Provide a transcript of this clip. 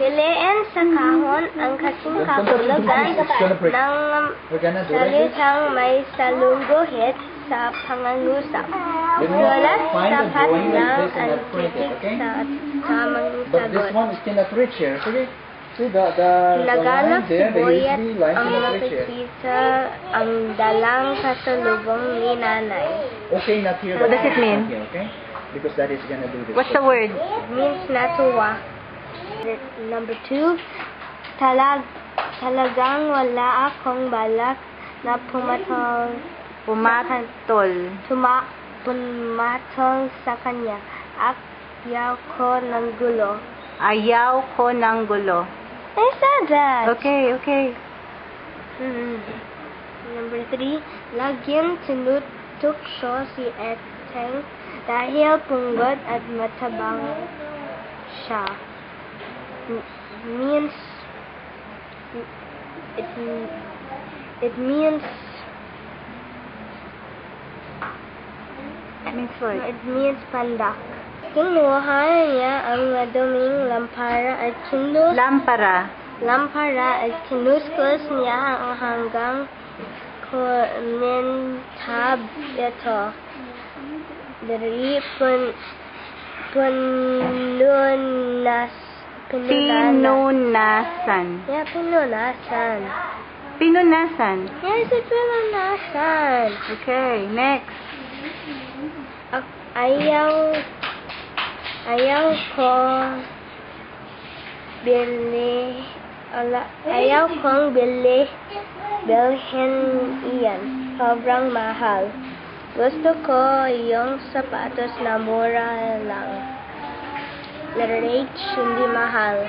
Piliin sa kahon ang kasing kahulugan ng salitang may salungguhit sa pangangusap. Sulat sapat lang ang titik sa tamang But this sagot. one is kinatrich here. See the Laganap line there, the sibuyat USB line ang kinatrich here. makikita ang dalang kasalubong ni nanay. Okay, not here. What but does it mean? here, okay? Because that is gonna do this. What's the word? It means natuwa. Number 2, talagang wala akong balak na pumatol sa kanya. Ayaw ko ng gulo. Ayaw ko ng gulo. I said that. Okay. Number 3, laging tinutukso si Eteng dahil punggod at matabang siya. Means it means what? it means pandak. Kinuha niya ang maduming lampara at kinuskos niya ang hanggang kumintab ito. Dari Pinunasan. Yeah, pinunasan. Pinunasan. Yes, it's pinunasan. Okay, next. Ayaw kong bilhin iyan. Sobrang mahal. Gusto ko yung sapatos na mura lang. Letter H, hindi mahal.